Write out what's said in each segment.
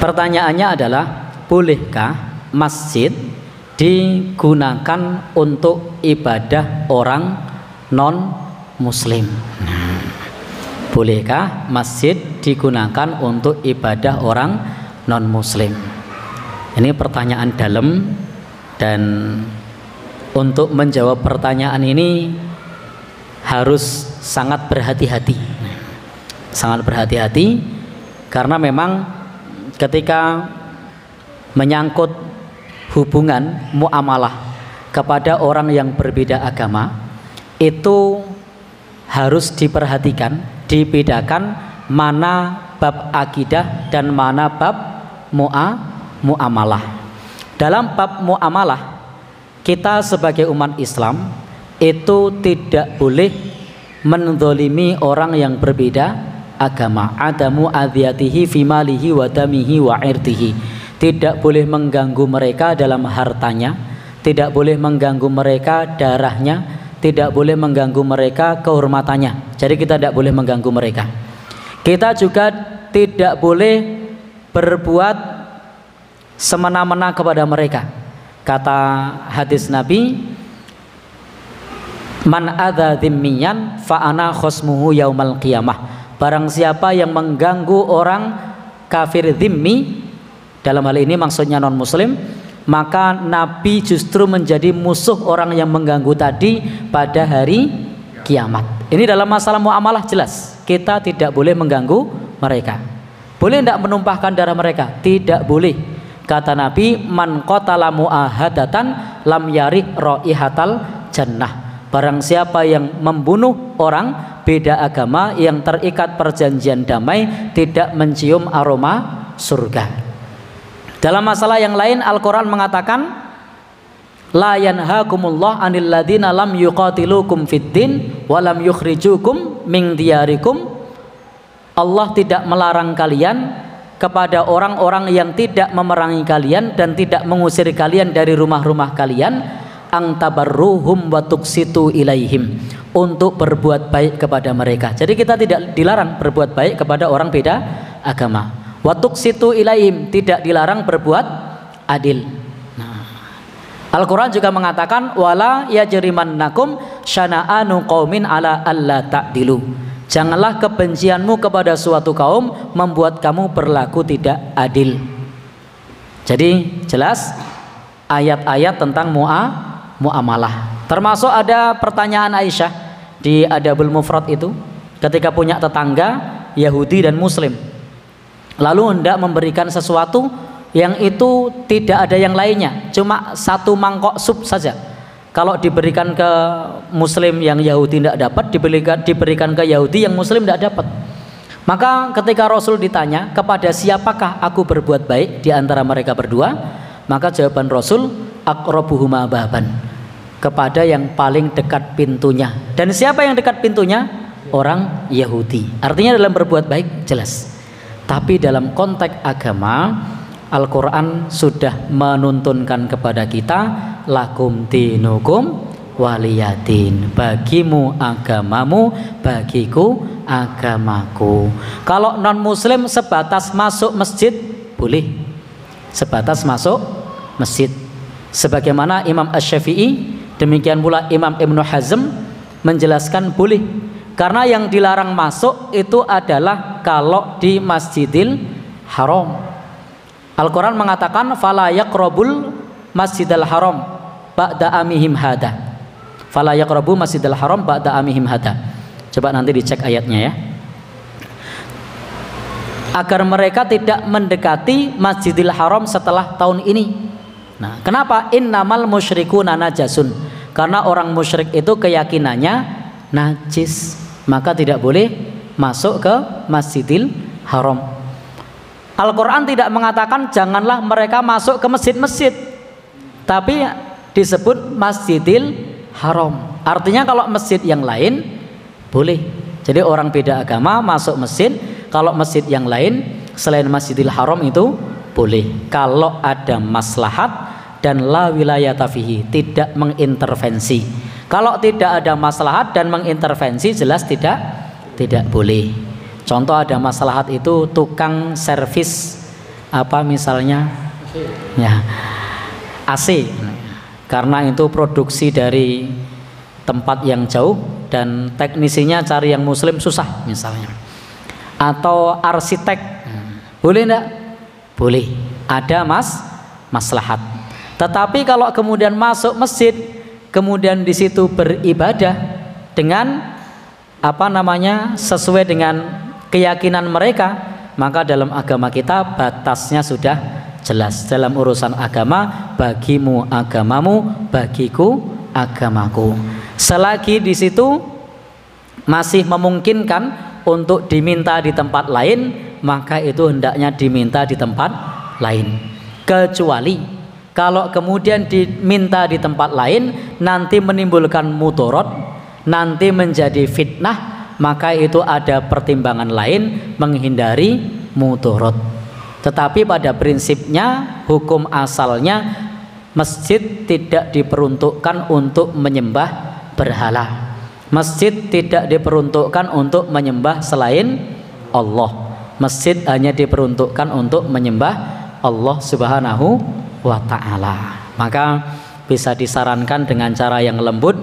Pertanyaannya adalah, bolehkah masjid digunakan untuk ibadah orang non muslim? Bolehkah masjid digunakan untuk ibadah orang non muslim? Ini pertanyaan dalam, dan untuk menjawab pertanyaan ini harus sangat berhati-hati. Sangat berhati-hati, karena memang ketika menyangkut hubungan muamalah kepada orang yang berbeda agama, itu harus diperhatikan, dibedakan mana bab akidah dan mana bab muamalah. Dalam bab muamalah, kita sebagai umat Islam itu tidak boleh menzalimi orang yang berbeda agama. Adamu adhiyatihi fi malihi wa damihi wa irtihi. Tidak boleh mengganggu mereka dalam hartanya, tidak boleh mengganggu mereka darahnya, tidak boleh mengganggu mereka kehormatannya. Jadi kita tidak boleh mengganggu mereka. Kita juga tidak boleh berbuat semena-mena kepada mereka. Kata hadis Nabi, man adza dzimmiyan fa ana khosmuhu yaumal qiyamah. Barang siapa yang mengganggu orang kafir dzimmi, dalam hal ini maksudnya non muslim, maka Nabi justru menjadi musuh orang yang mengganggu tadi pada hari kiamat. Ini dalam masalah muamalah jelas, kita tidak boleh mengganggu mereka. Boleh tidak menumpahkan darah mereka? Tidak boleh. Kata Nabi, man qatala mu'ahadatan lam yarih raihatal jannah. Barang siapa yang membunuh orang beda agama yang terikat perjanjian damai, tidak mencium aroma surga. Dalam masalah yang lain, Al-Quran mengatakan, la yanhakumullah anil ladina lam yuqatilukum fid din wa lam yukhrijukum min diyarikum. Allah tidak melarang kalian kepada orang-orang yang tidak memerangi kalian dan tidak mengusir kalian dari rumah-rumah kalian, ang tabarruhum wa tuqsitu ilaihim, untuk berbuat baik kepada mereka. Jadi kita tidak dilarang berbuat baik kepada orang beda agama. Wa tuqsitu ilaihim, tidak dilarang berbuat adil. Nah, Al-Quran juga mengatakan, wala yajrimannakum syana'anu qaumin ala alla ta'dilu. Janganlah kebencianmu kepada suatu kaum membuat kamu berlaku tidak adil. Jadi jelas ayat-ayat tentang muamalah. Termasuk ada pertanyaan Aisyah di Adabul Mufrad itu, ketika punya tetangga Yahudi dan Muslim, lalu hendak memberikan sesuatu yang itu tidak ada yang lainnya, cuma satu mangkok sup saja. Kalau diberikan ke Muslim yang Yahudi tidak dapat, diberikan ke Yahudi yang Muslim tidak dapat. Maka ketika Rasul ditanya, kepada siapakah aku berbuat baik di antara mereka berdua, maka jawaban Rasul, aqrabuhuma baban, kepada yang paling dekat pintunya. Dan siapa yang dekat pintunya? Orang Yahudi. Artinya dalam berbuat baik jelas. Tapi dalam konteks agama, Al-Quran sudah menuntunkan kepada kita, lakum dinukum waliyadin, bagimu agamamu, bagiku agamaku. Kalau non muslim sebatas masuk masjid boleh, sebatas masuk masjid. Sebagaimana Imam Asy-Syafi'i, demikian pula Imam Ibnu Hazm menjelaskan boleh. Karena yang dilarang masuk itu adalah kalau di Masjidil Haram. Al-Quran mengatakan, fala yaqrabul Masjidil Haram ba'da amihim hada. Fala yaqrabu Masjidil Haram ba'da amihim hada. Coba nanti dicek ayatnya ya. Agar mereka tidak mendekati Masjidil Haram setelah tahun ini. Nah, kenapa? Innamal musyrikuna najasun. Karena orang musyrik itu keyakinannya najis, maka tidak boleh masuk ke Masjidil Haram. Al-Quran tidak mengatakan janganlah mereka masuk ke masjid-masjid, tapi disebut Masjidil Haram. Artinya kalau masjid yang lain boleh. Jadi orang beda agama masuk masjid, kalau masjid yang lain selain Masjidil Haram itu boleh. Kalau ada maslahat dan la wilayata fihi, tidak mengintervensi. Kalau tidak ada maslahat dan mengintervensi, jelas tidak boleh. Contoh ada maslahat itu tukang servis apa misalnya ya AC, karena itu produksi dari tempat yang jauh dan teknisinya cari yang muslim susah misalnya. Atau arsitek, boleh enggak? Boleh, ada maslahat. Tetapi kalau kemudian masuk masjid, kemudian di situ beribadah dengan sesuai dengan keyakinan mereka, maka dalam agama kita batasnya sudah jelas. Dalam urusan agama, bagimu agamamu, bagiku agamaku. Selagi di situ masih memungkinkan untuk diminta di tempat lain, maka itu hendaknya diminta di tempat lain. Kecuali kalau kemudian diminta di tempat lain nanti menimbulkan mudarat, nanti menjadi fitnah, maka itu ada pertimbangan lain menghindari mudarat. Tetapi pada prinsipnya, hukum asalnya masjid tidak diperuntukkan untuk menyembah berhala. Masjid tidak diperuntukkan untuk menyembah selain Allah. Masjid hanya diperuntukkan untuk menyembah Allah Subhanahu wa ta'ala. Maka bisa disarankan dengan cara yang lembut,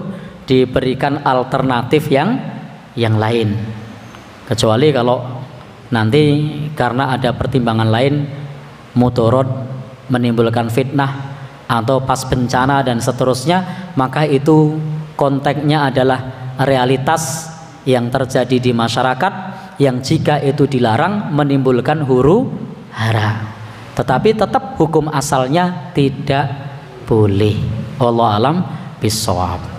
diberikan alternatif yang lain. Kecuali kalau nanti karena ada pertimbangan lain, mudarat, menimbulkan fitnah atau pas bencana dan seterusnya, maka itu konteksnya adalah realitas yang terjadi di masyarakat yang jika itu dilarang menimbulkan huru hara. Tetapi tetap hukum asalnya tidak boleh. Wallahu alam bishawab.